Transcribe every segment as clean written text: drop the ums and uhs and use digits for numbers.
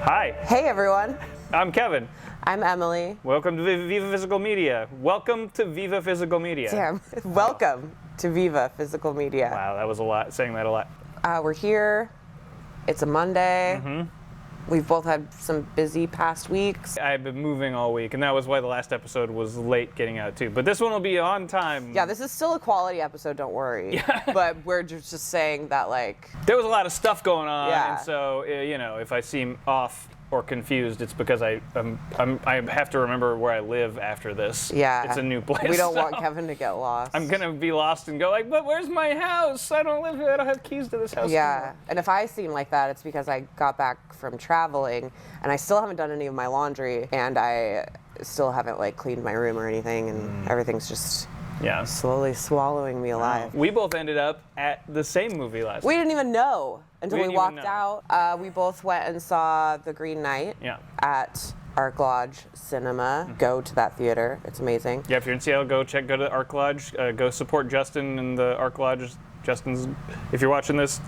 Hi. Hey everyone. I'm Kevin. I'm Emalie. Welcome to Viva Physical Media. Welcome to Viva Physical Media. Damn. Welcome to Viva Physical Media. Wow, that was a lot, saying that a lot. We're here. It's a Monday. Mm-hmm. We've both had some busy past weeks. I've been moving all week, and that was why the last episode was late getting out too. But this one will be on time. Yeah, this is still a quality episode, don't worry. Yeah. But we're just saying that, like... There was a lot of stuff going on, yeah. And so, you know, if I seem off or confused, it's because I have to remember where I live after this. Yeah. It's a new place. We don't want Kevin to get lost. I'm going to be lost and go like, but where's my house? I don't live here. I don't have keys to this house Yeah. anymore. And if I seem like that, it's because I got back from traveling and I still haven't done any of my laundry and I still haven't like cleaned my room or anything, and everything's just slowly swallowing me alive. We both ended up at the same movie last We didn't even know until we didn't walked even know. out. We both went and saw The Green Knight at Arc Lodge Cinema. Mm-hmm. Go to that theater. It's amazing. Yeah, if you're in Seattle, go to the Arc Lodge. Go support Justin and the Arc Lodge. Justin's, if you're watching this.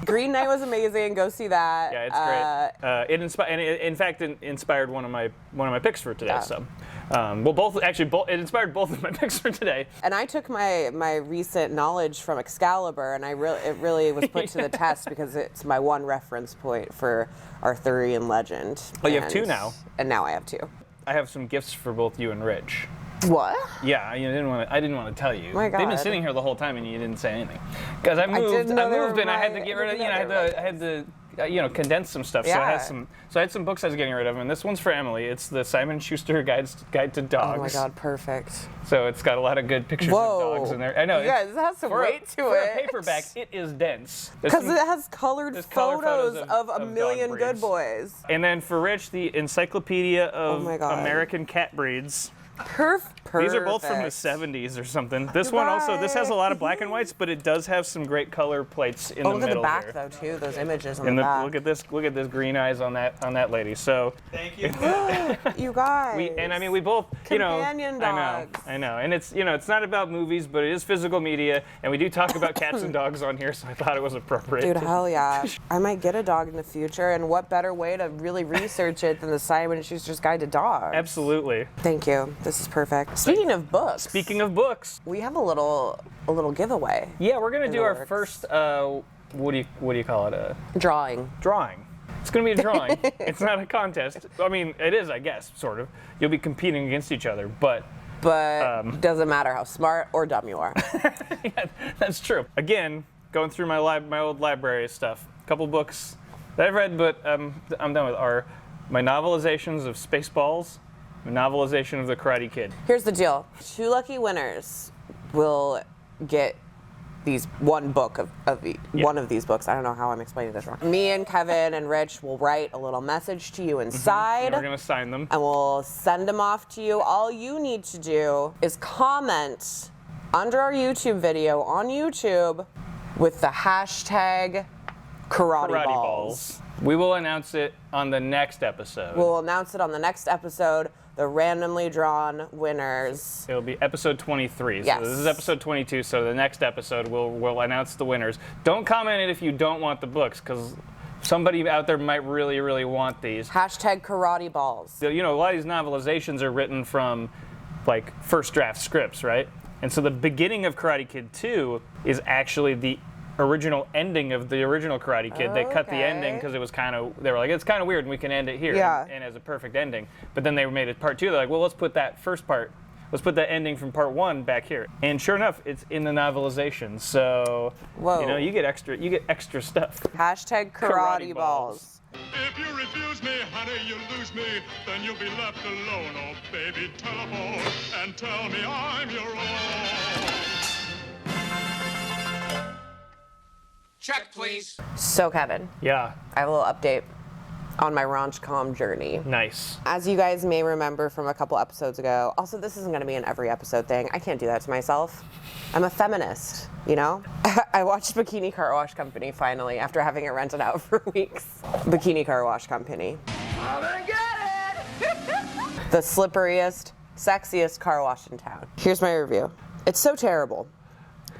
Green Knight was amazing. Go see that. Yeah, it's great. It inspired one of my picks for today. Yeah. So, it inspired both of my picks for today. And I took my recent knowledge from Excalibur, and it really was put to the test because it's my one reference point for Arthurian legend. Oh, you have two now. And now I have two. I have some gifts for both you and Rich. What? Yeah, I didn't want to tell you. My God. They've been sitting here the whole time and you didn't say anything. Because I moved and I had to get rid of, I had to condense some stuff. Yeah. So I had some books I was getting rid of, and this one's for Emalie. It's the Simon Schuster Guide to Dogs. Oh my God, perfect. So it's got a lot of good pictures of dogs in there. I know. Yeah, it has some weight to for it. For a paperback, it is dense. Because it has colored photos of a million dog good breeds. boys. And then for Rich, the Encyclopedia of Oh my God. American Cat Breeds. Perfect. These are both from the 70s or something. This one also, this has a lot of black and whites, but it does have some great color plates in the middle. Look at the back here. though too. Those images on the back. Look at this green eyes on that lady. So thank you. You guys. We both Companion dogs. I know, and it's it's not about movies, but it is physical media, and we do talk about cats and dogs on here, so I thought it was appropriate. Dude, hell yeah. I might get a dog in the future, and what better way to really research it than the Simon & Schuster's Guide to Dogs? Absolutely. Thank you. This is perfect. Speaking of books. We have a little giveaway. Yeah, we're gonna do our works. first what do you call it? Drawing. It's gonna be a drawing. It's not a contest. I mean, it is, I guess, sort of. You'll be competing against each other, but doesn't matter how smart or dumb you are. Yeah, that's true. Again, going through my old library stuff. A couple books that I've read, but I'm done with are my novelizations of Spaceballs, my novelization of The Karate Kid. Here's the deal. 2 lucky winners will get one book one of these books. I don't know how I'm explaining this wrong. Me and Kevin and Rich will write a little message to you inside. And we're gonna sign them. And we'll send them off to you. All you need to do is comment under our YouTube video on YouTube with the hashtag Karate Balls. We will announce it on the next episode. We'll announce it on the next episode. The randomly drawn winners. It'll be episode 23. Yes. So this is episode 22. So the next episode we'll announce the winners. Don't comment it if you don't want the books, because somebody out there might really, really want these. Hashtag Karate Balls. A lot of these novelizations are written from like first draft scripts, right? And so the beginning of Karate Kid 2 is actually the original ending of the original Karate Kid. They cut the ending because it was they were like, it's kind of weird and we can end it here and as a perfect ending. But then they made it part 2. They're like, well, let's put that first part, let's put that ending from part 1 back here. And sure enough, it's in the novelization. So, you get extra stuff. Hashtag Karate Balls. If you refuse me, honey, you lose me. Then you'll be left alone. Oh, baby, telephone and tell me I'm your own. Check, please. So, Kevin. Yeah. I have a little update on my Raunch Com journey. Nice. As you guys may remember from a couple episodes ago, also this isn't going to be an every episode thing. I can't do that to myself. I'm a feminist, you know? I watched Bikini Car Wash Company finally after having it rented out for weeks. Bikini Car Wash Company. I get it! The slipperiest, sexiest car wash in town. Here's my review. It's so terrible,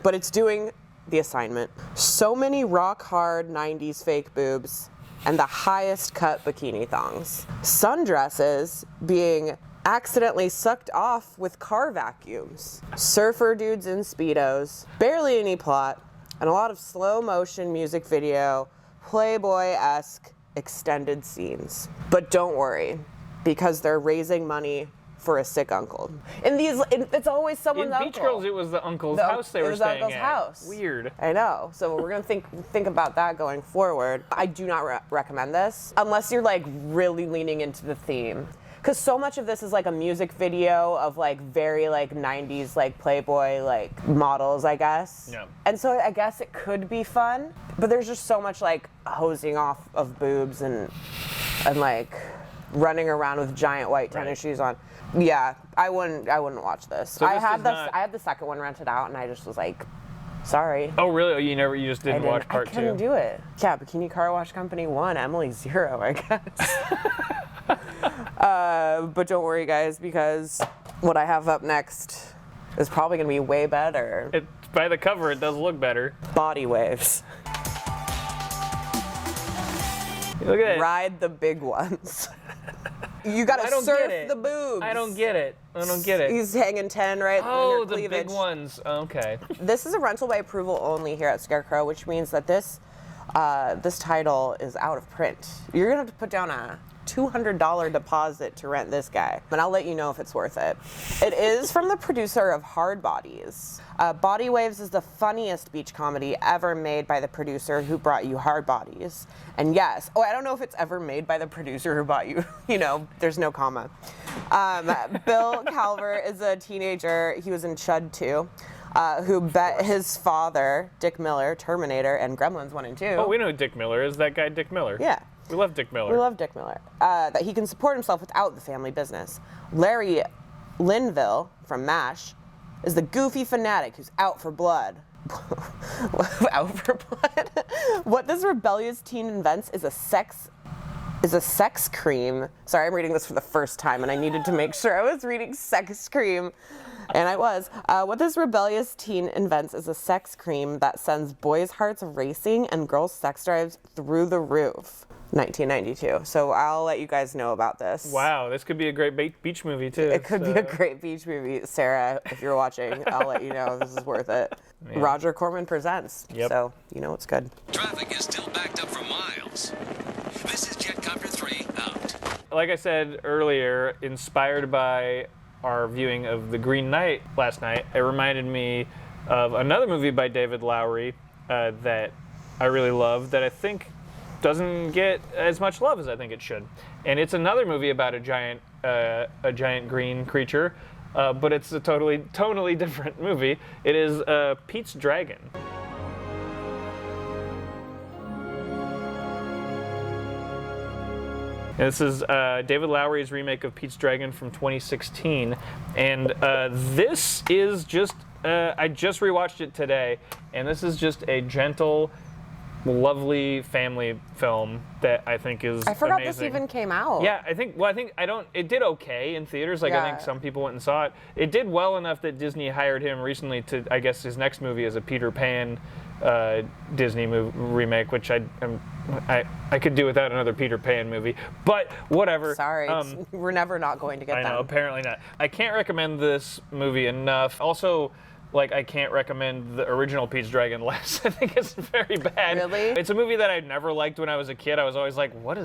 but it's doing the assignment. So many rock hard 90s fake boobs. and the highest cut bikini thongs. Sundresses being accidentally sucked off with car vacuums. Surfer dudes in Speedos, barely any plot, and a lot of slow motion music video, Playboy-esque extended scenes. But don't worry, because they're raising money for a sick uncle. In these, it's always someone's uncle. In Beach Girls, it was the uncle's house they were staying at. It was the uncle's house. Weird. I know. So we're gonna think about that going forward. I do not recommend this unless you're like really leaning into the theme. Because so much of this is like a music video of like very like 90s like Playboy like models, I guess. Yeah. And so I guess it could be fun, but there's just so much like hosing off of boobs and like running around with giant white tennis shoes on. Yeah, I wouldn't watch this. So I had the second one rented out and I just was like, sorry. Oh really? You just didn't watch part 2? I couldn't do it. Yeah, Bikini Car Wash Company 1, Emalie 0, I guess. But don't worry, guys, because what I have up next is probably going to be way better. By the cover, it does look better. Body waves. Look at it. Ride the big ones. You got to surf the boobs. I don't get it. He's hanging 10 right Oh, the big ones. Okay. This is a rental by approval only here at Scarecrow, which means that this title is out of print. You're going to have to put down a $200 deposit to rent this guy, and I'll let you know if it's worth it. It is from the producer of Hard Bodies. Body Waves is the funniest beach comedy ever made by the producer who brought you Hard Bodies. And yes, I don't know if it's ever made by the producer who brought you, there's no comma. Bill Calver is a teenager, he was in Chud 2, who bet his father, Dick Miller, Terminator, and Gremlins 1 and 2. Oh, we know who Dick Miller is, that guy Dick Miller. Yeah. We love Dick Miller. That he can support himself without the family business. Larry Linville from MASH is the goofy fanatic who's out for blood. Out for blood? What this rebellious teen invents is a sex cream. Sorry, I'm reading this for the first time, and I needed to make sure I was reading sex cream. And I was. What this rebellious teen invents is a sex cream that sends boys' hearts racing and girls' sex drives through the roof. 1992. So I'll let you guys know about this. Wow, this could be a great beach movie too. It could be a great beach movie. Sarah, if you're watching, I'll let you know this is worth it. Yeah. Roger Corman presents. Yep. So you know it's good. Traffic is still backed up for miles. This is Jetcopter 3 out. Like I said earlier, inspired by our viewing of The Green Knight last night, it reminded me of another movie by David Lowery that I really love that I think doesn't get as much love as I think it should. And it's another movie about a giant green creature, but it's a totally different movie. It is Pete's Dragon. And this is David Lowery's remake of Pete's Dragon from 2016. And this is just, I just rewatched it today, and this is just a gentle, lovely family film that I think is I forgot amazing. This even came out. Yeah, it did okay in theaters. I think some people went and saw it. It did well enough that Disney hired him recently to, I guess his next movie is a Peter Pan Disney remake, which I could do without another Peter Pan movie, but whatever. Sorry, we're never not going to get that. I know, apparently not. I can't recommend this movie enough. Also, I can't recommend the original Pete's Dragon less. I think it's very bad. Really? It's a movie that I never liked when I was a kid. I was always like, what?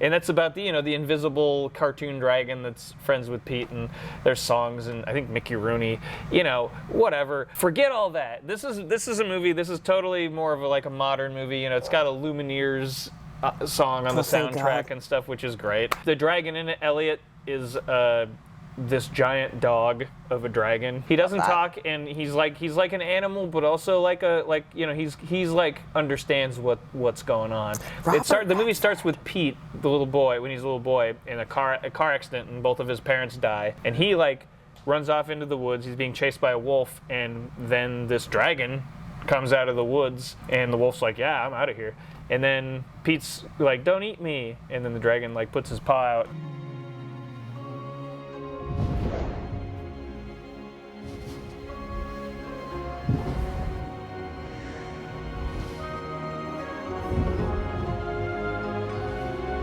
And that's about the invisible cartoon dragon that's friends with Pete, and there's songs, and I think Mickey Rooney, whatever. Forget all that. This is a movie, this is totally more of a modern movie. It's got a Lumineers song on the soundtrack and stuff, which is great. The dragon in it, Elliot, is this giant dog of a dragon. He doesn't talk, and he's like an animal, but also he's understands what's going on. The movie starts with Pete, the little boy, when he's a little boy, in a car accident, and both of his parents die, and he runs off into the woods. He's being chased by a wolf, and then this dragon comes out of the woods, and the wolf's like, yeah, I'm out of here. And then Pete's like, don't eat me, and then the dragon puts his paw out.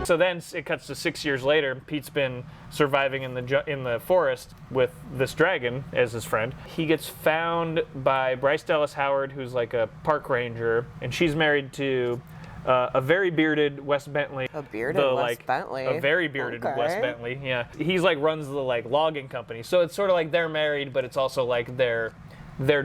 So then it cuts to 6 years later. Pete's been surviving in the forest with this dragon as his friend. He gets found by Bryce Dallas Howard, who's like a park ranger, and she's married to a very bearded Wes Bentley. A bearded Wes Bentley. A very bearded Wes Bentley. Yeah, he's like runs the like logging company. So it's sort of like they're married, but it's also like their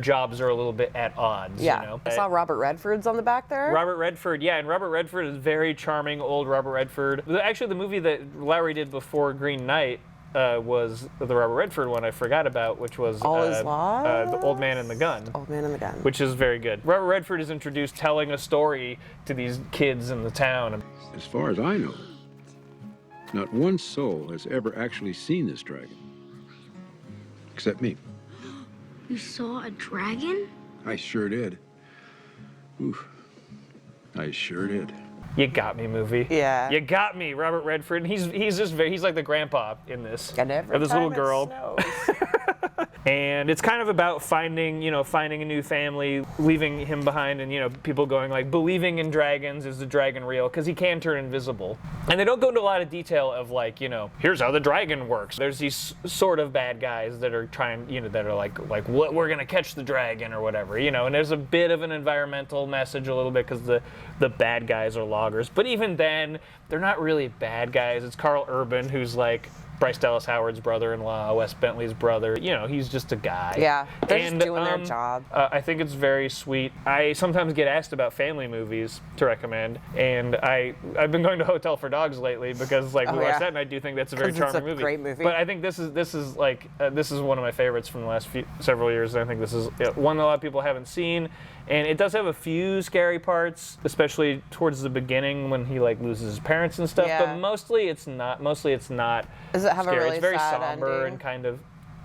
jobs are a little bit at odds. Yeah. You know? I saw Robert Redford's on the back there. Robert Redford, yeah, and Robert Redford is very charming, old Robert Redford. Actually, the movie that Lowery did before Green Knight was the Robert Redford one I forgot about, which was All Is Lost? The Old Man and the Gun. Old Man and the Gun. Which is very good. Robert Redford is introduced telling a story to these kids in the town. As far as I know, not one soul has ever actually seen this dragon. Except me. You saw a dragon? I sure did. Oof. I sure did. You got me, movie. Yeah. You got me, Robert Redford. He's like the grandpa in this. And every of this time little girl. It snows. And it's kind of about finding a new family, leaving him behind, and people going like, believing in dragons, is the dragon real? Because he can turn invisible. And they don't go into a lot of detail of like, here's how the dragon works. There's these sort of bad guys that are trying, that are like what, we're gonna catch the dragon or whatever, and there's a bit of an environmental message a little bit because the bad guys are loggers. But even then, they're not really bad guys. It's Carl Urban, who's like Bryce Dallas Howard's brother-in-law, Wes Bentley's brother. He's just a guy. Yeah, they're just doing their job. I think it's very sweet. I sometimes get asked about family movies to recommend, and I've been going to Hotel for Dogs lately because we watched that, and I do think that's a very charming movie. Great movie. But I think this is one of my favorites from the last several years. And I think this is one that a lot of people haven't seen. And it does have a few scary parts, especially towards the beginning when he loses his parents and stuff. Yeah. But mostly it's not. Does it have scary. a really It's very sad somber ending? and kind of.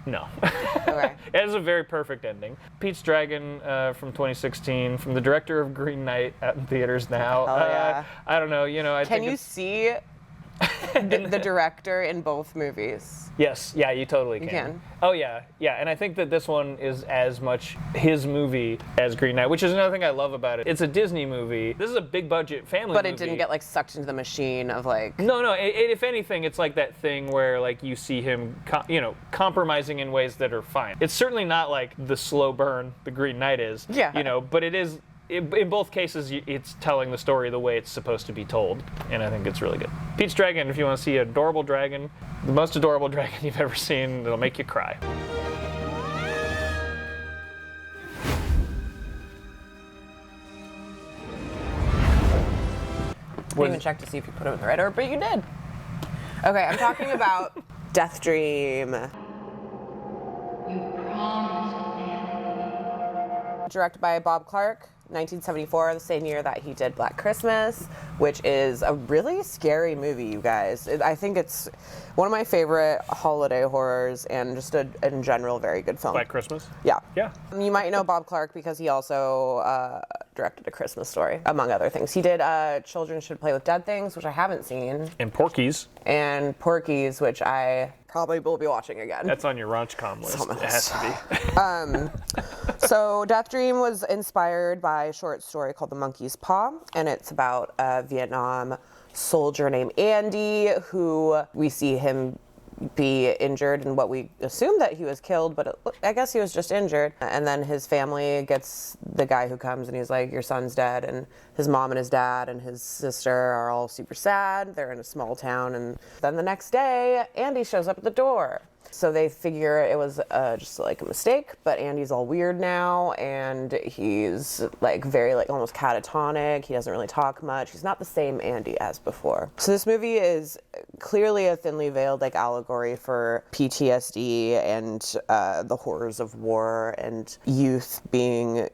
No. Okay. It has a very perfect ending. Pete's Dragon from 2016, from the director of Green Knight, out in theaters now. Hell yeah. I don't know. I Can think you see the director in both movies? Yes, yeah, you totally can. You can? Oh yeah, and I think that this one is as much his movie as Green Knight, which is another thing I love about it. It's a Disney movie. This is a big budget family movie. But it didn't get sucked into the machine of No, if anything, it's like that thing where you see him, compromising in ways that are fine. It's certainly not like the slow burn the Green Knight is. Yeah. But it is. In both cases, it's telling the story the way it's supposed to be told, and I think it's really good. Pete's Dragon, if you want to see an adorable dragon, the most adorable dragon you've ever seen, it'll make you cry. I didn't even check to see if you put it in the right order, but you did. Okay, I'm talking about DeathDream. Directed by Bob Clark, 1974, the same year that he did Black Christmas, which is a really scary movie, you guys. I think it's one of my favorite holiday horrors and just in general, very good film. Black Christmas? Yeah. Yeah. You might know Bob Clark because he also directed A Christmas Story, among other things. He did Children Should Play with Dead Things, which I haven't seen. And Porky's. And Porky's, which I probably will be watching again. That's on your Raunch Com list. It has to be. So DeathDream was inspired by a short story called The Monkey's Paw, and it's about a Vietnam soldier named Andy, who we see him be injured and what we assume that he was killed, but I guess he was just injured. And then his family gets the guy who comes and he's like, your son's dead. And his mom and his dad and his sister are all super sad. They're in a small town. And then the next day, Andy shows up at the door. So they figure it was just a mistake, but Andy's all weird now, and he's very almost catatonic. He doesn't really talk much. He's not the same Andy as before. So this movie is clearly a thinly veiled allegory for PTSD and the horrors of war and youth being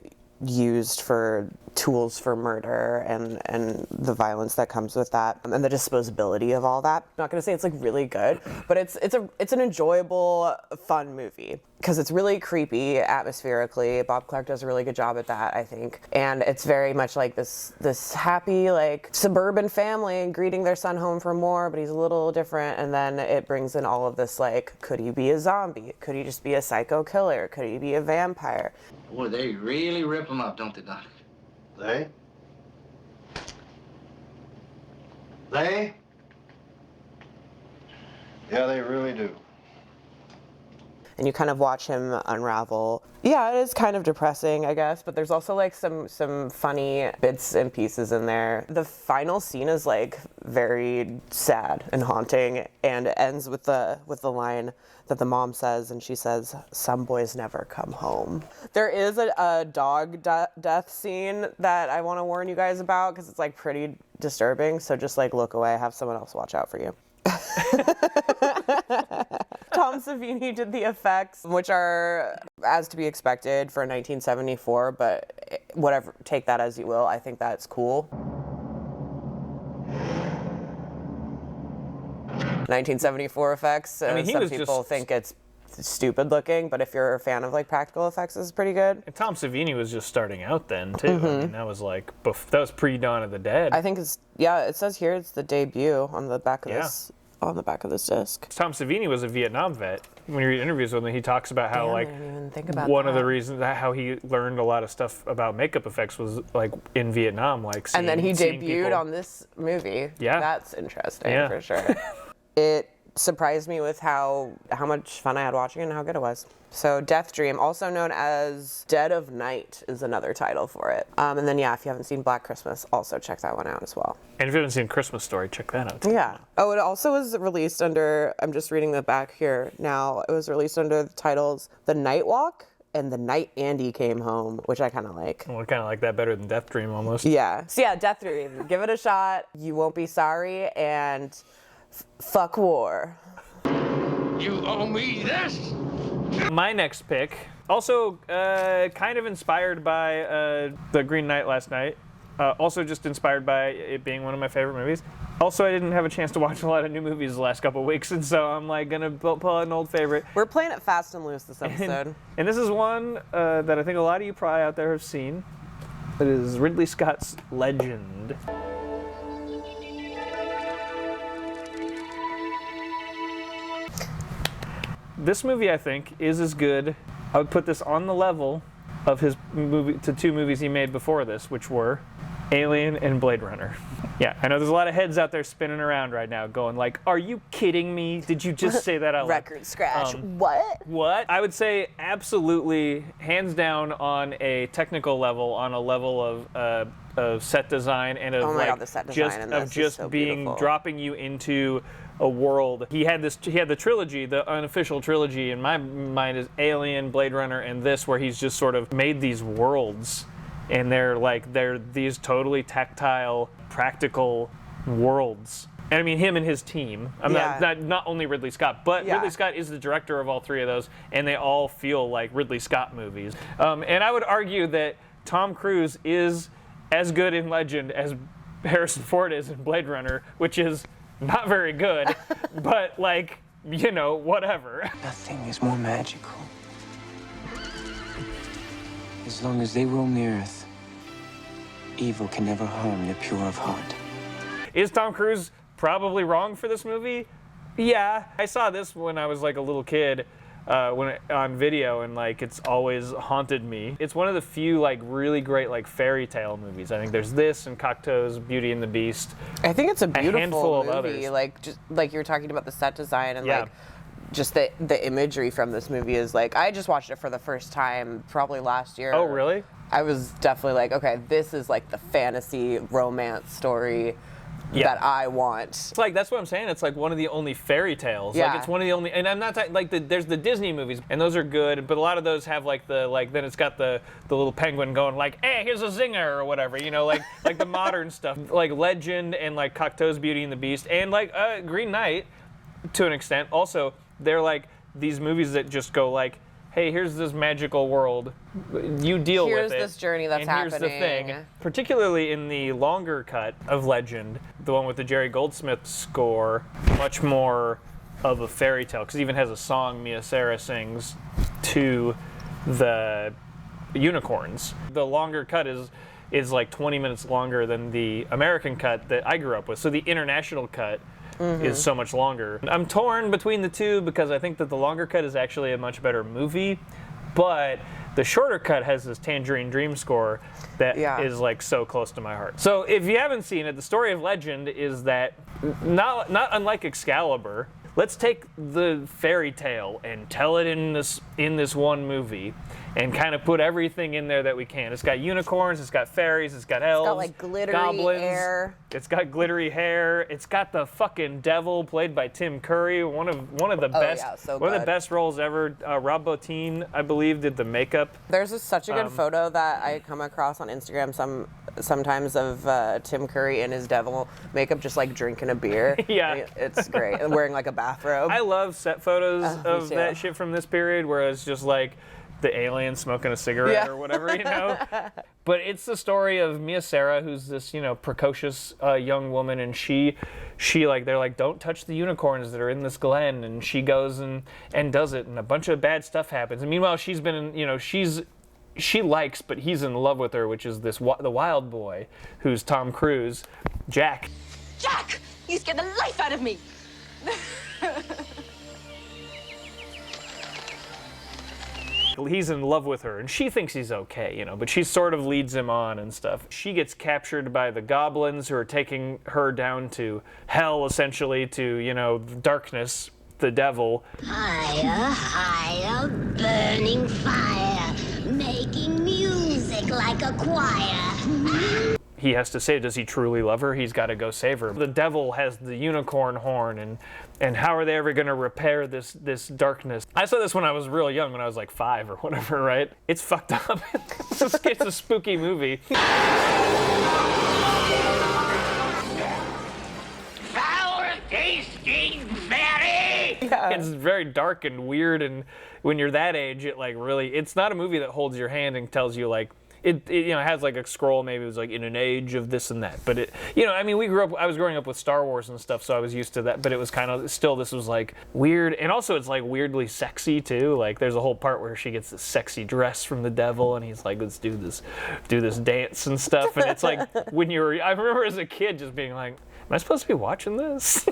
used for tools for murder and the violence that comes with that and the disposability of all that. I'm not going to say it's really good, but it's an enjoyable, fun movie because it's really creepy atmospherically. Bob Clark does a really good job at that, I think. And it's very much like this happy suburban family greeting their son home from war, but he's a little different. And then it brings in all of this could he be a zombie? Could he just be a psycho killer? Could he be a vampire? Boy, they really rip them up, don't they, Doc? They? Yeah, they really do. And you kind of watch him unravel. Yeah, it is kind of depressing, I guess, but there's also like some funny bits and pieces in there. The final scene is like very sad and haunting, and it ends with the line that the mom says, and she says, "Some boys never come home." There is a dog death scene that I want to warn you guys about because it's like pretty disturbing. So just like look away, have someone else watch out for you. Tom Savini did the effects, which are as to be expected for 1974, but whatever, take that as you will. I think that's cool. 1974 effects. I mean, some people think it's stupid looking, but if you're a fan of like practical effects, it's pretty good. And Tom Savini was just starting out then too. I mean, that was like that was pre-Dawn of the Dead. I think it's it says here it's the debut on the back of this. On the back of this disc. Tom Savini was a Vietnam vet. When you read interviews with him, he talks about how I didn't even think about one that. of the reasons how he learned a lot of stuff about makeup effects was like in Vietnam, like seeing, and then he seeing debuted people. on this movie. Yeah, that's interesting Yeah. for sure. It surprised me with how much fun I had watching it and how good it was. So DeathDream, also known as Dead of Night, is another title for it. And then if you haven't seen Black Christmas, also check that one out as well. And if you haven't seen Christmas Story, check that out too. Yeah. Oh, it also was released under, I'm just reading the back here now, it was released under the titles The Night Walk and The Night Andy Came Home, which I kind of like. Well, I kind of like that better than DeathDream almost. Yeah. So yeah, DeathDream, give it a shot. You won't be sorry, and fuck war. You owe me this? My next pick, also kind of inspired by The Green Knight last night. Also just inspired by it being one of my favorite movies. Also, I didn't have a chance to watch a lot of new movies the last couple of weeks, and so I'm like gonna pull out an old favorite. We're playing it fast and loose this episode. And this is one that I think a lot of you probably out there have seen. It is Ridley Scott's Legend. This movie, I think, is as good. I would put this on the level of his two movies he made before this, which were Alien and Blade Runner. Yeah, I know there's a lot of heads out there spinning around right now going like, are you kidding me? Did you just say that out loud? Record scratch. What? What? I would say absolutely, hands down on a technical level, on a level of set design and of God, the set design in this is so beautiful. dropping you into a world. He had the trilogy, the unofficial trilogy in my mind is Alien, Blade Runner, and this, where he's just sort of made these worlds, and they're these totally tactile, practical worlds. And I mean him and his team. Not only Ridley Scott, but Ridley Scott is the director of all three of those, and they all feel like Ridley Scott movies. And I would argue that Tom Cruise is as good in Legend as Harrison Ford is in Blade Runner, which is not very good, but like, whatever. Nothing is more magical. As long as they roam the earth, evil can never harm the pure of heart. Is Tom Cruise probably wrong for this movie? Yeah. I saw this when I was like a little kid, on video, and like it's always haunted me. It's one of the few like really great like fairy tale movies. I think there's this and Cocteau's Beauty and the Beast. I think it's a beautiful handful of movie. others. Like just like you were talking about the set design and like just the imagery from this movie is like, I just watched it for the first time probably last year. Oh, really? I was definitely like, okay, this is like the fantasy romance story that I want. It's like, that's what I'm saying. It's like one of the only fairy tales. Yeah. Like it's one of the only, and I'm not talking, like there's the Disney movies, and those are good, but a lot of those have like then it's got the little penguin going like, hey, here's a zinger or whatever, like the modern stuff. Like Legend and like Cocteau's Beauty and the Beast and like Green Knight to an extent. Also, they're like these movies that just go like, hey, here's this magical world. You deal with it. Here's this journey that's happening. Here's the thing. Particularly in the longer cut of Legend, the one with the Jerry Goldsmith score, much more of a fairy tale, because it even has a song Mia Sara sings to the unicorns. The longer cut is like 20 minutes longer than the American cut that I grew up with. So the international cut is so much longer. I'm torn between the two because I think that the longer cut is actually a much better movie, but the shorter cut has this Tangerine Dream score that is like so close to my heart. So if you haven't seen it, the story of Legend is that not unlike Excalibur, let's take the fairy tale and tell it in this one movie, and kind of put everything in there that we can. It's got unicorns, it's got fairies, it's got elves, got like glittery goblins, hair. It's got glittery hair. It's got the fucking devil played by Tim Curry, one of the best one of the best roles ever. Rob Bottin, I believe, did the makeup. There's such a good photo that I come across on Instagram sometimes of Tim Curry in his devil makeup, just like drinking a beer. Yeah, it's great, and wearing like a bathrobe. I love set photos of that shit from this period, where it's just like the alien smoking a cigarette or whatever, you know. But it's the story of Mia Sara, who's this, you know, precocious young woman, and she like, they're like, don't touch the unicorns that are in this glen, and she goes and does it, and a bunch of bad stuff happens. And meanwhile, she's been, you know, she likes, but he's in love with her, which is the wild boy, who's Tom Cruise, Jack. Jack, you scared the life out of me. He's in love with her, and she thinks he's okay, you know, but she sort of leads him on and stuff. She gets captured by the goblins, who are taking her down to hell, essentially, to, you know, darkness, the devil. Higher, higher, burning fire, making music like a choir. He has to say, does he truly love her? He's got to go save her. The devil has the unicorn horn, and how are they ever going to repair this darkness? I saw this when I was real young, when I was like 5 or whatever, right? It's fucked up. It's a spooky movie. Sour-tasting fairy! It's very dark and weird, and when you're that age, it like really, it's not a movie that holds your hand and tells you like, It you know, has like a scroll, maybe it was like in an age of this and that, but it, you know, I mean, I was growing up with Star Wars and stuff, so I was used to that, but it was kind of, still, this was like weird, and also it's like weirdly sexy too. Like there's a whole part where she gets this sexy dress from the devil, and he's like, let's do this dance and stuff, and it's like, I remember as a kid just being like, am I supposed to be watching this?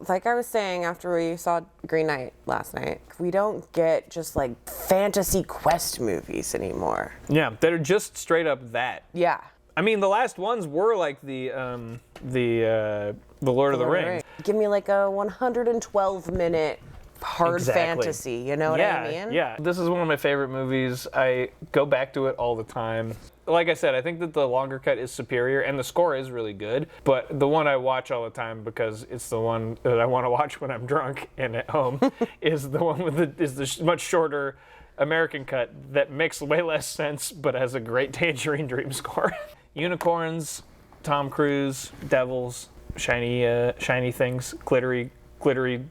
Like I was saying after we saw Green Knight last night, we don't get just like fantasy quest movies anymore. Yeah, that are just straight up that. Yeah. I mean, the last ones were like the Lord of the Rings. Give me like a 112-minute hard fantasy, you know what I mean? Yeah, this is one of my favorite movies. I go back to it all the time. Like I said, I think that the longer cut is superior, and the score is really good, but the one I watch all the time, because it's the one that I want to watch when I'm drunk and at home, is the one with the much shorter American cut that makes way less sense, but has a great Tangerine Dream score. Unicorns, Tom Cruise, devils, shiny things, glittery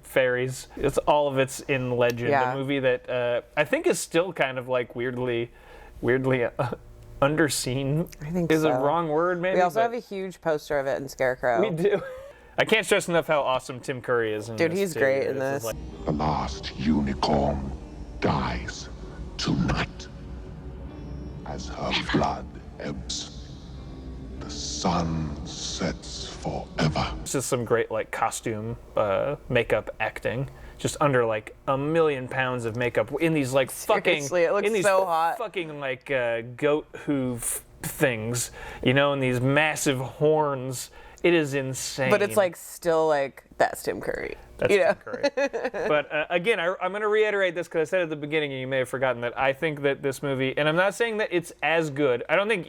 fairies. It's all of it's in Legend, a movie that I think is still kind of like weirdly underseen. I think is so. a wrong word, maybe. We also have a huge poster of it in Scarecrow. We do. I can't stress enough how awesome Tim Curry is in Dude, this. He's too. great in this. The last unicorn dies tonight. As her blood ebbs, the sun sets forever. It's just some great like costume, makeup acting. Just under like 1 million pounds of makeup in these like fucking, Seriously, it looks in these so hot. fucking like goat hoof things, you know, and these massive horns. It is insane. But it's like still like, that's Tim Curry. That's Tim Curry. But again, I'm going to reiterate this because I said at the beginning, and you may have forgotten, that I think that this movie, and I'm not saying that it's as good. I don't think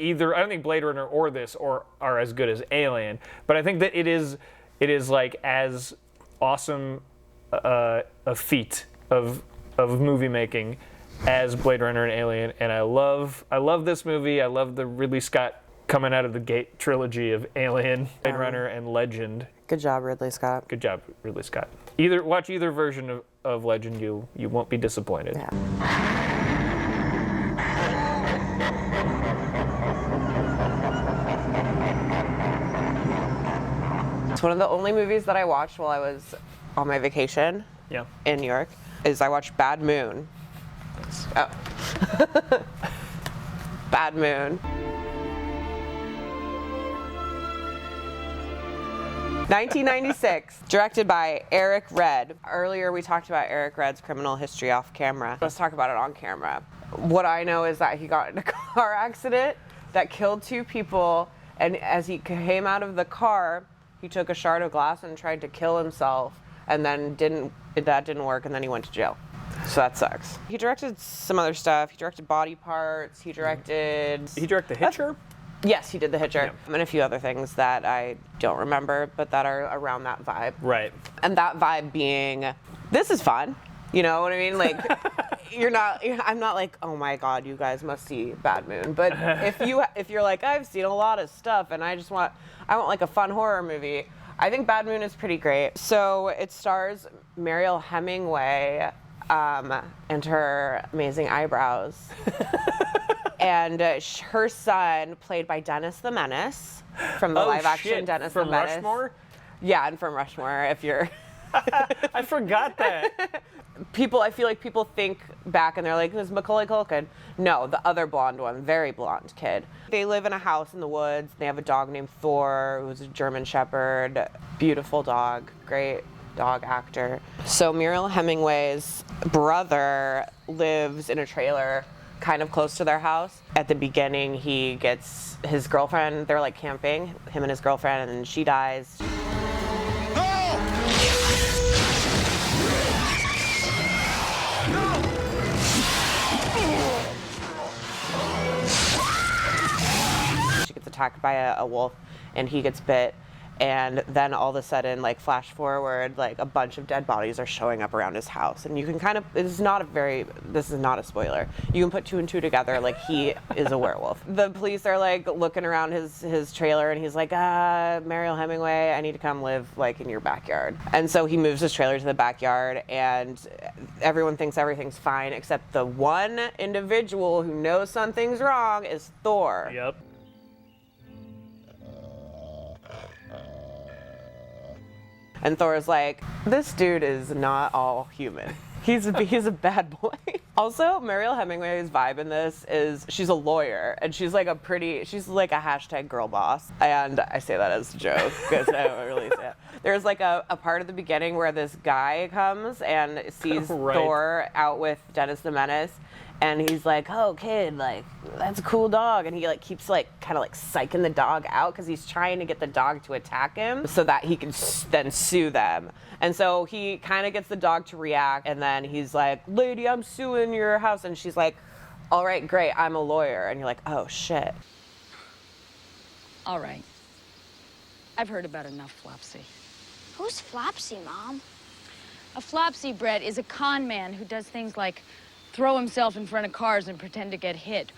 Blade Runner or this are as good as Alien, but I think that it is like as awesome a feat of movie making as Blade Runner and Alien, and I love this movie. I love the Ridley Scott coming out of the gate trilogy of Alien, Blade Runner, and Legend. Good job, Ridley Scott. Good job, Ridley Scott. Watch either version of Legend, you won't be disappointed. Yeah. It's one of the only movies that I watched while I was on my vacation in New York. I watched Bad Moon. Oh. Bad Moon. 1996, directed by Eric Red. Earlier we talked about Eric Red's criminal history off camera. Let's talk about it on camera. What I know is that he got in a car accident that killed 2 people, and as he came out of the car, he took a shard of glass and tried to kill himself, and then that didn't work, and then he went to jail. So that sucks. He directed some other stuff. He directed Body Parts. He directed The Hitcher? Yes, he did The Hitcher. Yeah. And a few other things that I don't remember, but that are around that vibe. Right. And that vibe being, this is fun. You know what I mean? Like, I'm not like, oh my God, you guys must see Bad Moon. But if you're like, I've seen a lot of stuff and I want like a fun horror movie, I think Bad Moon is pretty great. So it stars Mariel Hemingway and her amazing eyebrows. And her son, played by Dennis the Menace, from the live-action Dennis the Menace. From Rushmore? Yeah, and from Rushmore, if you're... I forgot that. I feel like people think back and they're like, this is Macaulay Culkin. No, the other blonde one, very blonde kid. They live in a house in the woods. They have a dog named Thor, who's a German Shepherd. Beautiful dog, great dog actor. So Mariel Hemingway's brother lives in a trailer kind of close to their house. At the beginning, he gets his girlfriend, they're like camping, him and his girlfriend, and she dies. She gets attacked by a wolf, and he gets bit. And then all of a sudden, like flash forward, like a bunch of dead bodies are showing up around his house. And you can kind of, this is not a spoiler. You can put 2 and 2 together, like he is a werewolf. The police are like looking around his trailer and he's like, Mariel Hemingway, I need to come live like in your backyard. And so he moves his trailer to the backyard and everyone thinks everything's fine except the one individual who knows something's wrong is Thor. Yep. And Thor's like, this dude is not all human. He's a bad boy. Also, Mariel Hemingway's vibe in this is she's a lawyer and she's like a hashtag girl boss. And I say that as a joke because I don't really say it. There's like a part of the beginning where this guy comes and sees Right. Thor out with Dennis the Menace. And he's like, oh, kid, like, that's a cool dog. And he, like, keeps, like, kind of, like, psyching the dog out because he's trying to get the dog to attack him so that he can then sue them. And so he kind of gets the dog to react. And then he's like, lady, I'm suing your house. And she's like, all right, great, I'm a lawyer. And you're like, oh, shit. All right. I've heard about enough, Flopsy. Who's Flopsy, Mom? A Flopsy, Brett, is a con man who does things like throw himself in front of cars and pretend to get hit,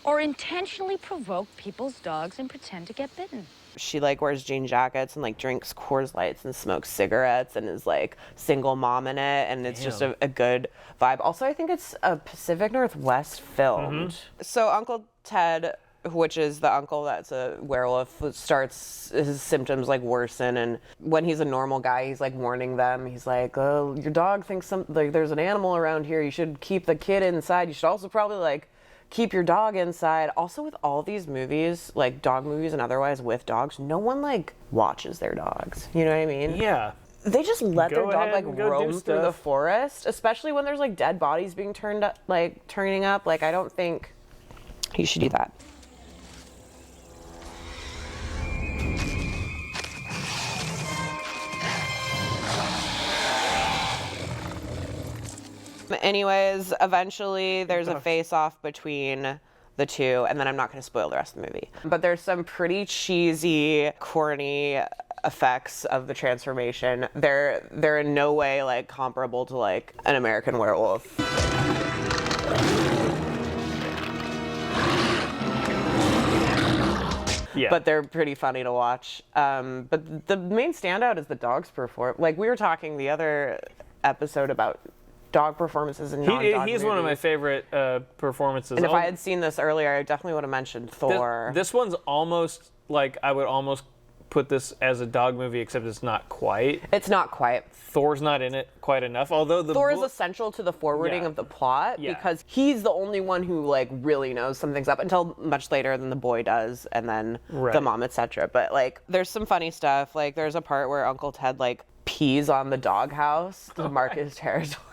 or intentionally provoke people's dogs and pretend to get bitten. She like wears jean jackets and like drinks Coors Lights and smokes cigarettes and is like single mom in it, and it's just a good vibe. Also, I think it's a Pacific Northwest filmed. Mm-hmm. So Uncle Ted, which is the uncle that's a werewolf, starts his symptoms like worsen, and when he's a normal guy, he's like warning them. He's like, oh, your dog thinks there's an animal around here. You should keep the kid inside. You should also probably like keep your dog inside. Also, with all these movies, like dog movies and otherwise with dogs, no one like watches their dogs. You know what I mean? Yeah. They just let their dog like go roam through the forest, especially when there's like dead bodies being turning up. Like, I don't think you should do that. Anyways, eventually there's a face-off between the two, and then I'm not going to spoil the rest of the movie. But there's some pretty cheesy, corny effects of the transformation. They're in no way like comparable to like an American Werewolf. Yeah. But they're pretty funny to watch. But the main standout is the dog's performance. Like we were talking the other episode about dog performances and non-dog He's one of my favorite performances. And if I had seen this earlier, I definitely would have mentioned Thor. This one's almost like I would almost put this as a dog movie, except it's not quite. It's not quite. Thor's not in it quite enough, although Thor is essential to the forwarding of the plot because he's the only one who like really knows something's up until much later than the boy does, and then the mom, etc. But like, there's some funny stuff. Like, there's a part where Uncle Ted like pees on the doghouse to mark his territory.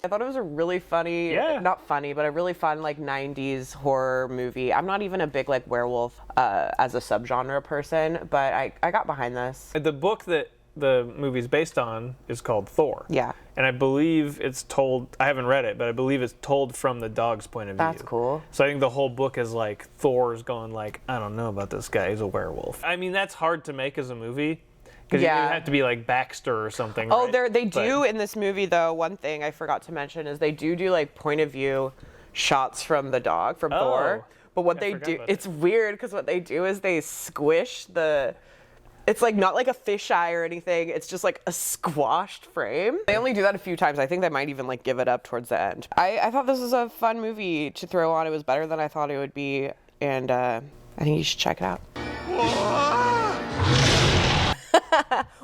I thought it was a really funny, not funny, but a really fun like 90s horror movie. I'm not even a big like werewolf as a subgenre person, but I got behind this. The book that the movie's based on is called Thor. Yeah. And I believe it's told, I haven't read it, but I believe it's told from the dog's point of view. That's cool. So I think the whole book is like Thor's going like, I don't know about this guy, he's a werewolf. I mean, that's hard to make as a movie. Because you have to be like Baxter or something. Oh, right? They do in this movie, though, one thing I forgot to mention is they do like point of view shots from the dog, from Thor. But what they do, it's weird because what they do is they squish it's like not like a fisheye or anything. It's just like a squashed frame. They only do that a few times. I think they might even like give it up towards the end. I thought this was a fun movie to throw on. It was better than I thought it would be. And I think you should check it out.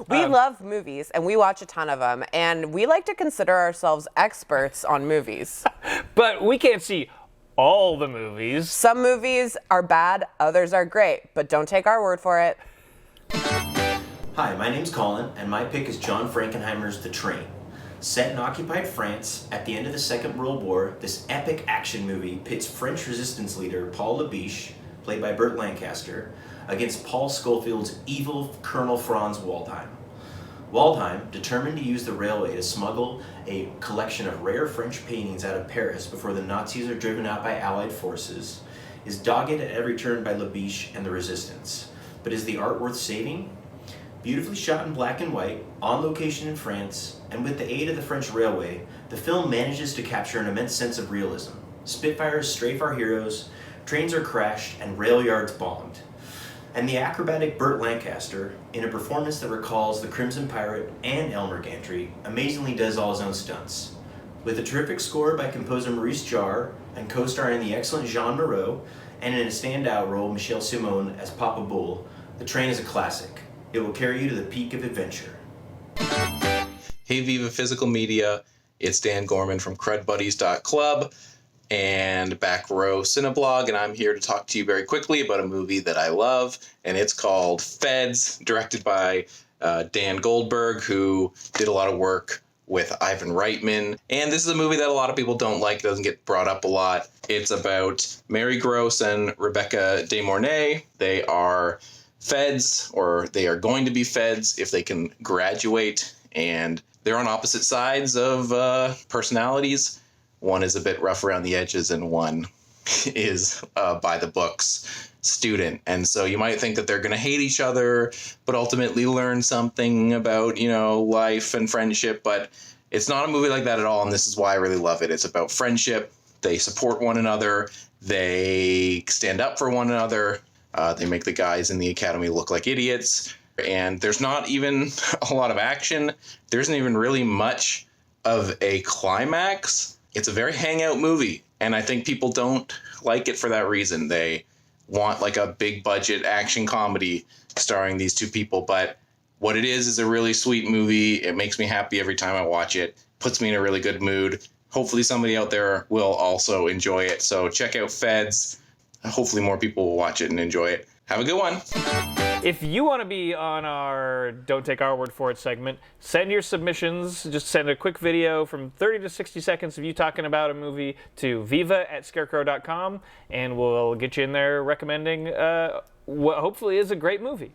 We love movies, and we watch a ton of them, and we like to consider ourselves experts on movies. But we can't see all the movies. Some movies are bad, others are great, but don't take our word for it. Hi, my name's Colin, and my pick is John Frankenheimer's The Train. Set in occupied France at the end of the Second World War, this epic action movie pits French resistance leader Paul Labiche, played by Burt Lancaster, against Paul Schofield's evil Colonel Franz Waldheim. Waldheim, determined to use the railway to smuggle a collection of rare French paintings out of Paris before the Nazis are driven out by Allied forces, is dogged at every turn by Labiche and the resistance. But is the art worth saving? Beautifully shot in black and white, on location in France, and with the aid of the French railway, the film manages to capture an immense sense of realism. Spitfires strafe our heroes, trains are crashed, and rail yards bombed. And the acrobatic Burt Lancaster, in a performance that recalls the Crimson Pirate and Elmer Gantry, amazingly does all his own stunts. With a terrific score by composer Maurice Jarre, and co-starring the excellent Jean Moreau, and in a standout role Michel Simon as Papa Bull, The Train is a classic. It will carry you to the peak of adventure. Hey Viva Physical Media, it's Dan Gorman from crudbuddies.club and Back Row Cineblog, and I'm here to talk to you very quickly about a movie that I love, and it's called Feds, directed by Dan Goldberg, who did a lot of work with Ivan Reitman. And this is a movie that a lot of people don't like, doesn't get brought up a lot. It's about Mary Gross and Rebecca De Mornay. They are feds, or they are going to be feds if they can graduate, and they're on opposite sides of personalities. One is a bit rough around the edges, and one is by the books student. And so you might think that they're going to hate each other, but ultimately learn something about, life and friendship. But it's not a movie like that at all, and this is why I really love it. It's about friendship. They support one another. They stand up for one another. They make the guys in the academy look like idiots. And there's not even a lot of action. There isn't even really much of a climax. It's a very hangout movie, and I think people don't like it for that reason. They want like a big budget action comedy starring these two people, but what it is a really sweet movie. It makes me happy every time I watch it, puts me in a really good mood. Hopefully somebody out there will also enjoy it. So check out Feds. Hopefully more people will watch it and enjoy it. Have a good one. If you want to be on our Don't Take Our Word For It segment, send your submissions. Just send a quick video from 30 to 60 seconds of you talking about a movie to viva@scarecrow.com, and we'll get you in there recommending what hopefully is a great movie.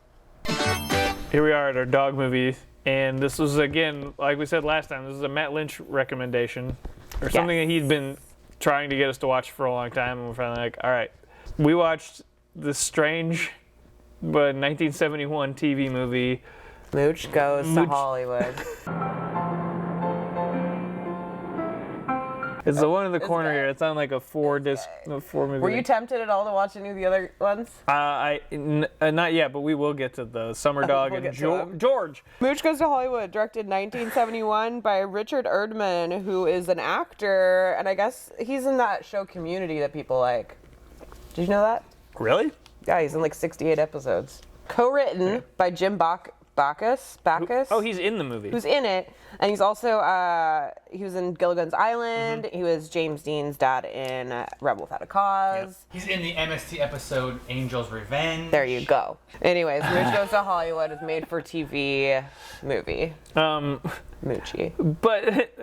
Here we are at our dog movie, and this was, again, like we said last time, this is a Matt Lynch recommendation, or something that he'd been trying to get us to watch for a long time, and we're finally like, all right. We watched this strange but 1971 TV movie, Mooch Goes to Hollywood. It's the one in the corner here. It's on like a 4-disc, 4-movie. Were you tempted at all to watch any of the other ones? Not yet, but we will get to the Summer Dog and George. Mooch Goes to Hollywood, directed 1971 by Richard Erdman, who is an actor, and I guess he's in that show Community that people like. Did you know that? Really? Yeah, he's in like 68 episodes. Co-written by Jim Backus. Oh, he's in the movie. Who's in it, and he's also he was in Gilligan's Island. He was James Dean's dad in Rebel Without a Cause. He's in the MST episode Angel's Revenge. There you go. Anyways, Mooch Goes to Hollywood is made for TV movie. Moochie. But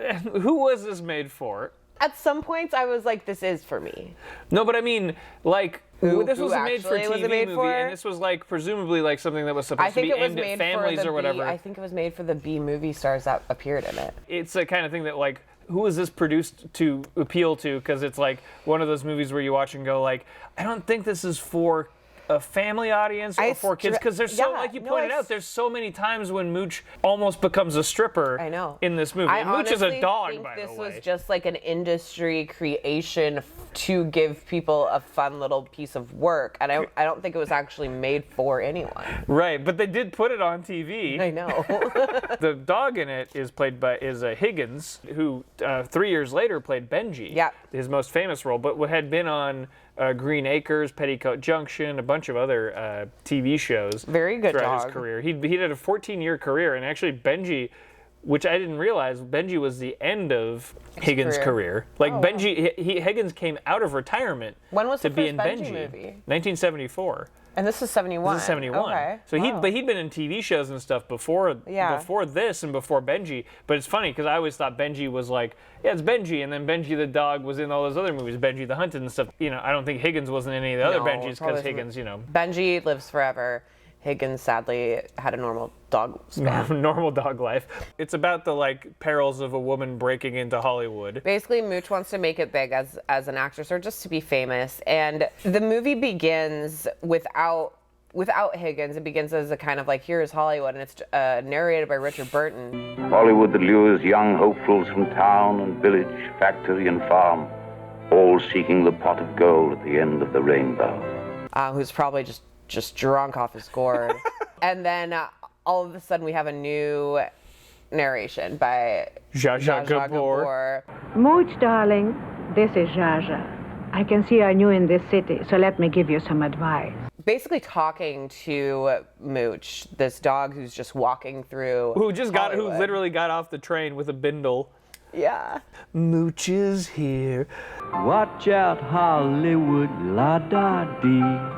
who was this made for? At some points, I was like, "This is for me." No, but I mean, like, this was a made for TV was it made movie, for? and this was like presumably like something that was supposed I think to be it was aimed made at families for the or whatever. I think it was made for the B movie stars that appeared in it. It's the kind of thing that like, who is this produced to appeal to? Because it's like one of those movies where you watch and go like, I don't think this is for a family audience or for kids, because there's so, like you pointed out, there's so many times when Mooch almost becomes a stripper. I know. In this movie. And Mooch is a dog, by the way. This was just like an industry creation to give people a fun little piece of work, and I don't think it was actually made for anyone. Right, but they did put it on TV. I know. The dog in it is played by Higgins, who 3 years later played Benji. Yeah. His most famous role, but had been on Green Acres, Petticoat Junction, a bunch of other TV shows. Very good throughout dog. his career. He had a 14-year career, and actually Benji, which I didn't realize, Benji was the end of Higgins' career. Like Benji, Higgins came out of retirement to be in Benji. Movie? 1974. And this is 71. This is 71. Okay. So he'd been in TV shows and stuff before this and before Benji. But it's funny because I always thought Benji was like, yeah, it's Benji, and then Benji the dog was in all those other movies, Benji the Hunted and stuff. You know, I don't think Higgins was in any of the other Benjis because Higgins, you know. Benji lives forever. Higgins sadly had a normal dog span. Normal dog life. It's about the like perils of a woman breaking into Hollywood. Basically, Mooch wants to make it big as an actress or just to be famous, and the movie begins without Higgins. It begins as a kind of like, here is Hollywood, and it's narrated by Richard Burton. Hollywood that lures young hopefuls from town and village, factory and farm, all seeking the pot of gold at the end of the rainbow. Who's probably just drunk off his gourd. And then all of a sudden we have a new narration by Zsa Zsa Gabor. Mooch, darling, this is Zsa Zsa. I can see you're new in this city, so let me give you some advice. Basically talking to Mooch, this dog who's just walking through who literally got off the train with a bindle. Yeah. Mooch is here. Watch out, Hollywood, la-da-dee.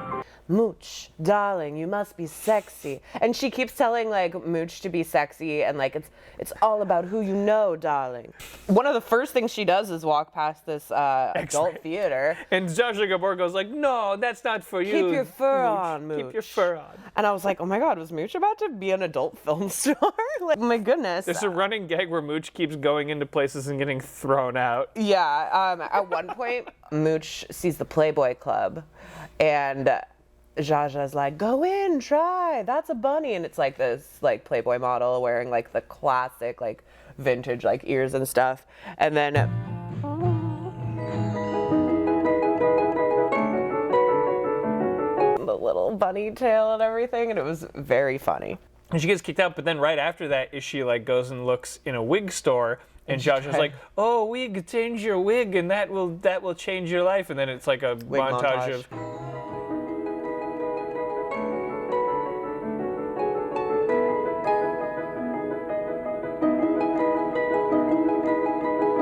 Mooch, darling, you must be sexy. And she keeps telling like Mooch to be sexy, and like it's all about who you know, darling. One of the first things she does is walk past this adult theater. And Zsa Zsa Gabor goes like, no, that's not for you. Keep your fur on, Mooch. Keep your fur on. And I was like, oh my God, was Mooch about to be an adult film star? Like, oh my goodness. There's a running gag where Mooch keeps going into places and getting thrown out. Yeah, at one point, Mooch sees the Playboy Club, and Zsa Zsa's like, go in, try, that's a bunny. And it's like this like Playboy model wearing like the classic like vintage like ears and stuff. And then the little bunny tail and everything, and it was very funny. And she gets kicked out, but then right after that is she like goes and looks in a wig store, and Zsa Zsa's like, oh, wig, change your wig and that will change your life. And then it's like a montage of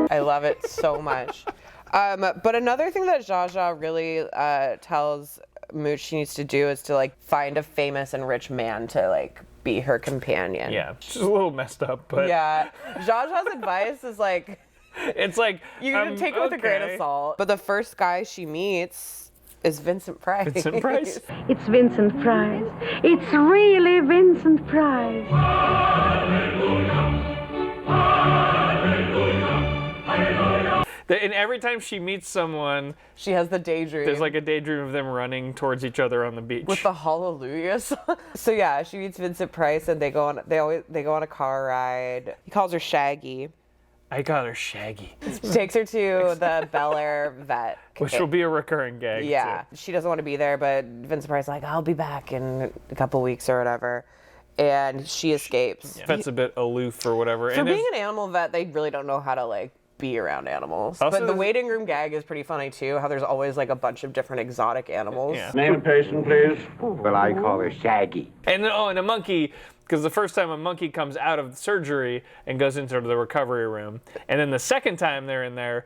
I love it so much. But another thing that Zsa Zsa really tells Mooch she needs to do is to like find a famous and rich man to like be her companion. Yeah, it's a little messed up, but yeah, Zsa Zsa's advice is like, it's like you can take it with a grain of salt. But the first guy she meets is Vincent Price. Vincent Price? It's Vincent Price. It's really Vincent Price. And every time she meets someone, she has the daydream. There's like a daydream of them running towards each other on the beach with the Hallelujah song. So yeah, she meets Vincent Price, and they go on a car ride. He calls her Shaggy. I call her Shaggy. He takes her to the Bel Air vet, which will be a recurring gag. Yeah, too. She doesn't want to be there, but Vincent Price is like, I'll be back in a couple weeks or whatever. And she escapes. That's a bit aloof or whatever. For being an animal vet, they really don't know how to like be around animals. Also, but the waiting room gag is pretty funny too, how there's always like a bunch of different exotic animals. Yeah. Name and patient, please. Well, I call her Shaggy. And a monkey, because the first time a monkey comes out of surgery and goes into the recovery room, and then the second time they're in there.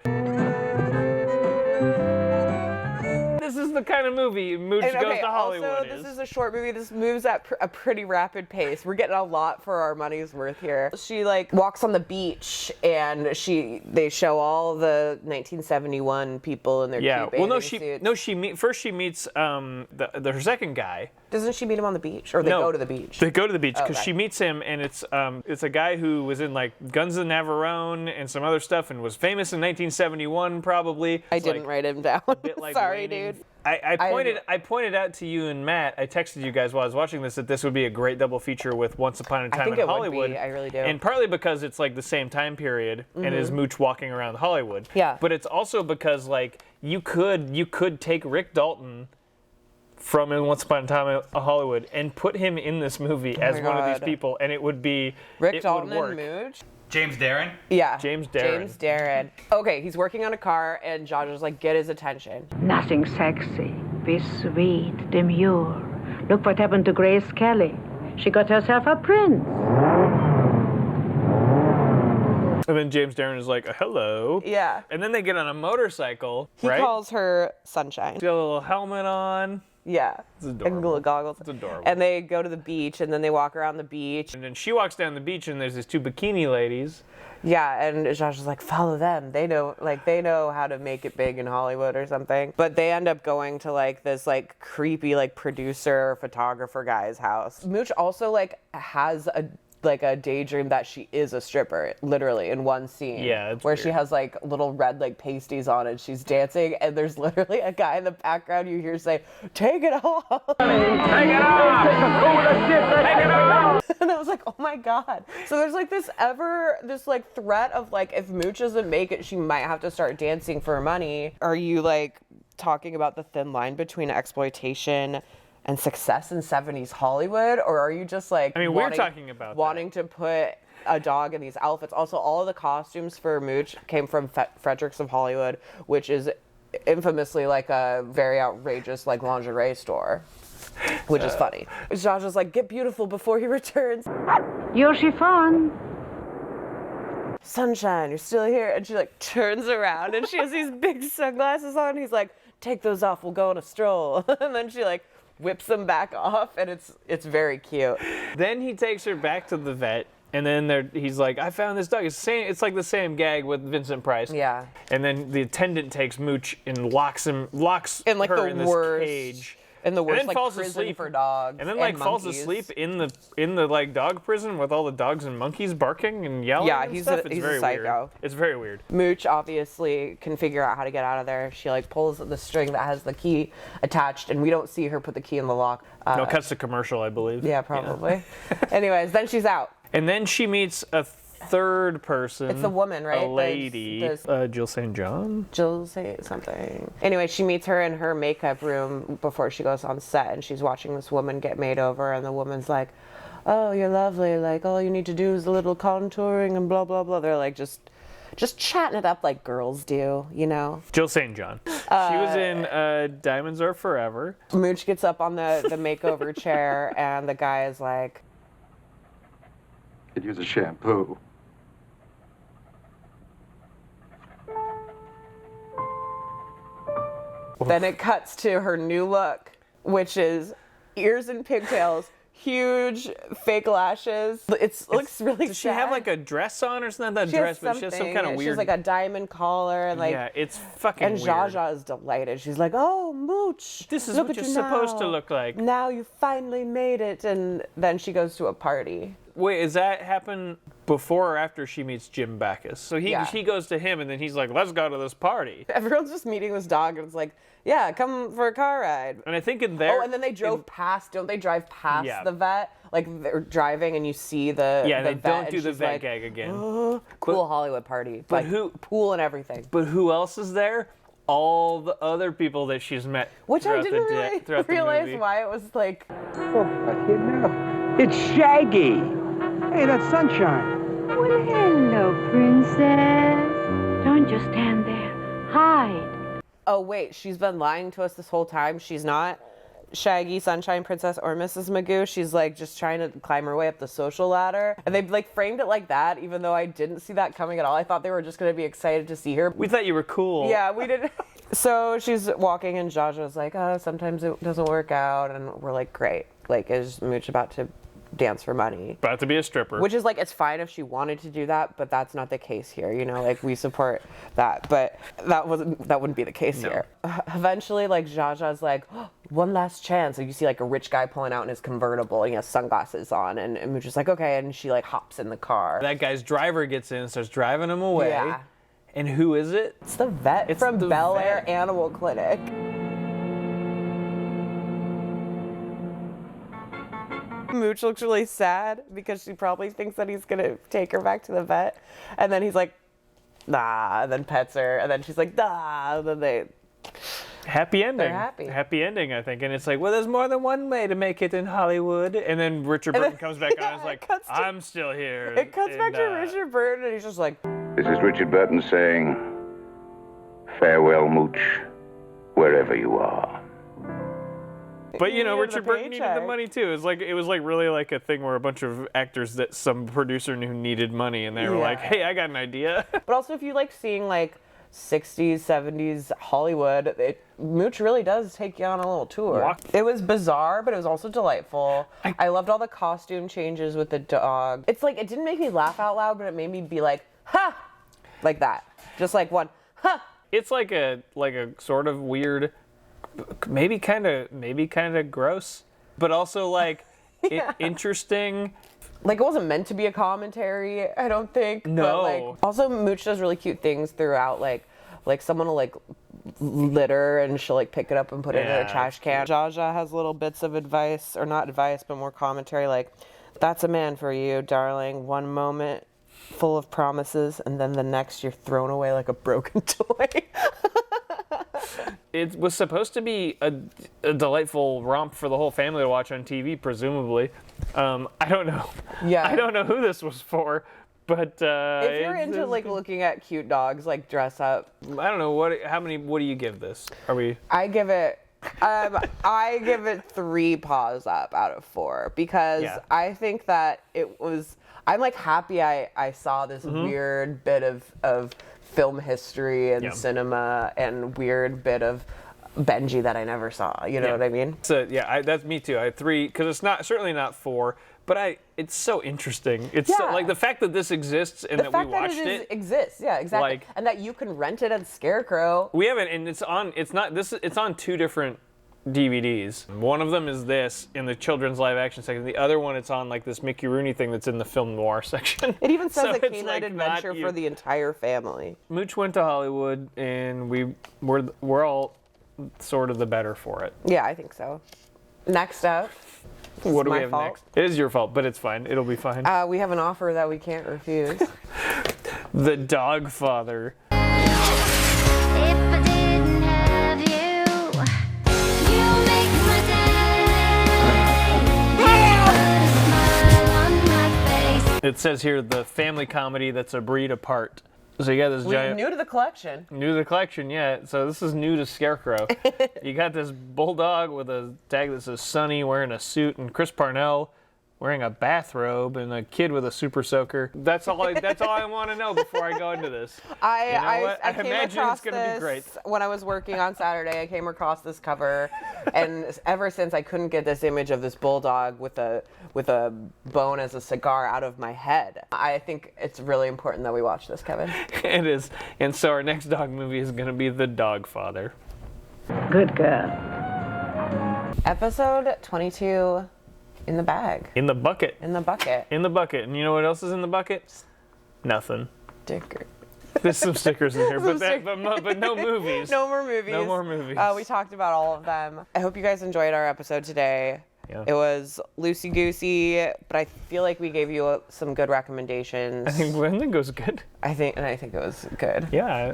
This is the kind of movie Mooch Goes to Hollywood also, this is a short movie. This moves at a pretty rapid pace. We're getting a lot for our money's worth here. She like walks on the beach, and they show all the 1971 people in their cute bathing suits. First she meets her second guy. Doesn't she meet him on the beach, or they go to the beach? They go to the beach because she meets him, and it's a guy who was in like Guns of Navarone and some other stuff, and was famous in 1971 probably. I didn't write him down. Sorry, dude. I pointed out to you and Matt. I texted you guys while I was watching this that this would be a great double feature with Once Upon a Time in Hollywood. Would be. I really do. And partly because it's like the same time period and is Mooch walking around Hollywood. Yeah. But it's also because like you could take Rick Dalton from Once Upon a Time in Hollywood and put him in this movie as one of these people, and it would be Rick Dalton would work. and Mooch. James Darren? Yeah. James Darren. James Darren. Okay, he's working on a car, and Jaja's like, get his attention. Nothing sexy. Be sweet, demure. Look what happened to Grace Kelly. She got herself a prince. And then James Darren is like, hello. Yeah. And then they get on a motorcycle, He right? calls her Sunshine. She's got a little helmet on. Yeah. It's adorable. And little goggles. It's adorable. And they go to the beach, and then they walk around the beach. And then she walks down the beach, and there's these two bikini ladies. Yeah, and Jaja's like, follow them. They know how to make it big in Hollywood or something. But they end up going to like this like creepy like producer photographer guy's house. Mooch also like has a daydream that she is a stripper, literally, in one scene. Yeah, it's where weird. she has like little red like pasties on and she's dancing, and there's literally a guy in the background you hear say, take it off. Take it off! Take it off! And I was like, oh my god. So there's like this like threat of like, if Mooch doesn't make it, she might have to start dancing for money. Are you like talking about the thin line between exploitation and success in 70s Hollywood, or are you just like we're talking about wanting to put a dog in these outfits? Also, all of the costumes for Mooch came from Fredericks of Hollywood, which is infamously like a very outrageous like lingerie store, which is funny. Jaja's like, get beautiful before he returns. Your chiffon. Sunshine, you're still here. And she like turns around and she has these big sunglasses on. He's like, take those off, we'll go on a stroll. And then she like whips them back off, and it's very cute. Then he takes her back to the vet, and then he's like, I found this dog. It's like the same gag with Vincent Price. Yeah. And then the attendant takes Mooch and locks in like her the in this worst cage. In the worst and then like falls prison asleep for dogs. And then like falls monkeys. asleep in the like dog prison with all the dogs and monkeys barking and yelling. Yeah, and he's stuff. a It's very psycho. Weird. It's very weird. Mooch obviously can figure out how to get out of there. She like pulls the string that has the key attached, and we don't see her put the key in the lock. No, cuts to commercial, I believe. Yeah, probably. Anyways, then she's out. And then she meets a third person. It's a woman, right? A lady. Jill St. John? Jill St. something. Anyway, she meets her in her makeup room before she goes on set, and she's watching this woman get made over, and the woman's like, oh, you're lovely. Like, all you need to do is a little contouring and blah, blah, blah. They're like just chatting it up like girls do, you know? Jill St. John. She was in Diamonds Are Forever. Mooch gets up on the makeover chair, and the guy is like, Could use a shampoo. Then it cuts to her new look, which is ears and pigtails, huge fake lashes. It looks really Does she have like a dress on, or something? Not that she dress, has but she has some kind of weird. She has like a diamond collar, and like yeah, it's fucking and weird. Jaja is delighted. She's like, "Oh, Mooch, this is look what at you're you supposed to now. look like. Now you finally made it." And then she goes to a party. Wait, does that happen before or after she meets Jim Backus? So she goes to him, and then he's like, "Let's go to this party." Everyone's just meeting this dog, and it's like, "Yeah, come for a car ride." And I think in there. Oh, and then they drove past. Don't they drive past the vet? Like they're driving, and you see the yeah, the they vet, don't do and the she's vet like, gag again. Cool Hollywood party, but like, pool and everything. But who else is there? All the other people that she's met. Which I didn't really realize why it was like. Oh, you know, it's Shaggy. Hey, that's Sunshine. Well, hello, princess. Don't just stand there. Hide. Oh, wait, she's been lying to us this whole time. She's not Shaggy, Sunshine Princess, or Mrs. Magoo. She's like just trying to climb her way up the social ladder. And they like framed it like that, even though I didn't see that coming at all. I thought they were just going to be excited to see her. We thought you were cool. Yeah, we did. So she's walking and Jaja's like, oh, sometimes it doesn't work out. And we're like, great. Like, is Mooch about to dance for money? About to be a stripper. Which is like, it's fine if she wanted to do that, but that's not the case here. You know, like we support that, but that wouldn't be the case here. Eventually, like Jaja's like, oh, one last chance. And you see like a rich guy pulling out in his convertible and he has sunglasses on, and Mooch is like, okay, and she like hops in the car. That guy's driver gets in and starts driving him away. Yeah. And who is it? It's the vet from Bel Air Animal Clinic. Mooch looks really sad because she probably thinks that he's gonna take her back to the vet, and then he's like, nah, and then pets her, and then she's like, nah, and then they happy ending. They're happy. Happy ending, I think. And it's like, well, there's more than one way to make it in Hollywood. And then Richard Burton comes back on and is like, I'm still here. It cuts back to Richard Burton, and he's just like, This is Richard Burton saying, farewell, Mooch, wherever you are. But you know, Richard Burton needed the money too. It was like really like a thing where a bunch of actors that some producer knew needed money, and they were like, "Hey, I got an idea." But also, if you like seeing like 60s, 70s Hollywood, Mooch really does take you on a little tour. It was bizarre, but it was also delightful. I loved all the costume changes with the dog. It's like it didn't make me laugh out loud, but it made me be like, "Ha!" like that, just like one, "Ha!" It's like a sort of weird. Maybe kind of gross, but also like interesting. Like it wasn't meant to be a commentary, I don't think. No. But like, also Mooch does really cute things throughout. Like someone will like litter and she'll like pick it up and put it in a trash can. Jaja has little bits of advice, or not advice, but more commentary. Like, that's a man for you, darling. One moment full of promises, and then the next you're thrown away like a broken toy. It was supposed to be a delightful romp for the whole family to watch on TV, presumably. I don't know. Yeah. I don't know who this was for, but if you're into like looking at cute dogs like dress up, I don't know what do you give this? I give it 3 paws up out of 4 because I think that it was. I'm like happy I saw this weird bit of film history and cinema and weird bit of Benji that I never saw. You know what I mean? So that's me too. I had 3 because it's certainly not 4. But it's so interesting. It's so, like the fact that this exists and that we watched it exists. Yeah, exactly. Like, and that you can rent it at Scarecrow. We haven't, and it's on 2 different DVDs. One of them is this in the children's live action section. The other one, it's on like this Mickey Rooney thing that's in the film noir section. It even says so a canine adventure for the entire family. Mooch went to Hollywood, and we're all sort of the better for it. Yeah, I think so. Next up. What do we have next? It is your fault, but it's fine. It'll be fine. We have an offer that we can't refuse. The Dog Father. It says here the family comedy that's a breed apart. So you got this giant. New to the collection. New to the collection, yeah. So this is new to Scarecrow. You got this bulldog with a tag that says Sonny wearing a suit, and Chris Parnell wearing a bathrobe, and a kid with a super soaker. That's all I want to know before I go into this. I came imagine across it's going to be great. When I was working on Saturday, I came across this cover, and ever since I couldn't get this image of this bulldog with a bone as a cigar out of my head. I think it's really important that we watch this, Kevin. It is. And so our next dog movie is going to be The Dog Father. Good girl. Episode 22. In the bag. In the bucket. In the bucket. In the bucket. And you know what else is in the bucket? Nothing. Sticker. There's some stickers in here, but no movies. No more movies. No more movies. We talked about all of them. I hope you guys enjoyed our episode today. Yeah. It was loosey-goosey, but I feel like we gave you some good recommendations. I think it was good. I think it was good. Yeah.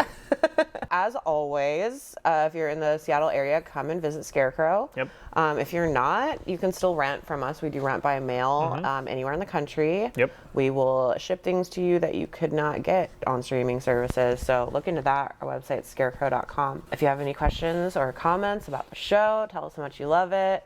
as always, if you're in the Seattle area, come and visit Scarecrow. Yep. If you're not, you can still rent from us. We do rent by mail anywhere in the country. Yep. We will ship things to you that you could not get on streaming services. So look into that. Our website is scarecrow.com. If you have any questions or comments about the show, tell us how much you love it.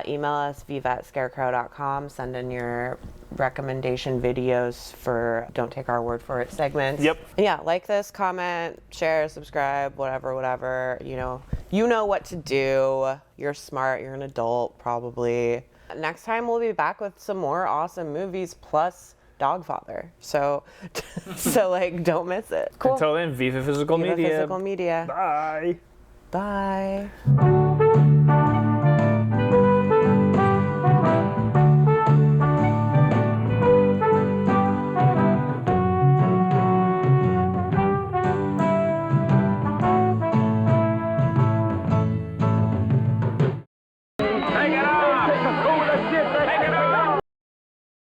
Email us, viva@scarecrow.com. Send in your recommendation videos for Don't Take Our Word For It segments. Yep. And yeah, like this, comment, share, subscribe, whatever. You know what to do. You're smart. You're an adult, probably. Next time we'll be back with some more awesome movies plus Dogfather. So like, don't miss it. Cool. Until then, Viva Physical Viva Media. Physical Media. Bye. Bye.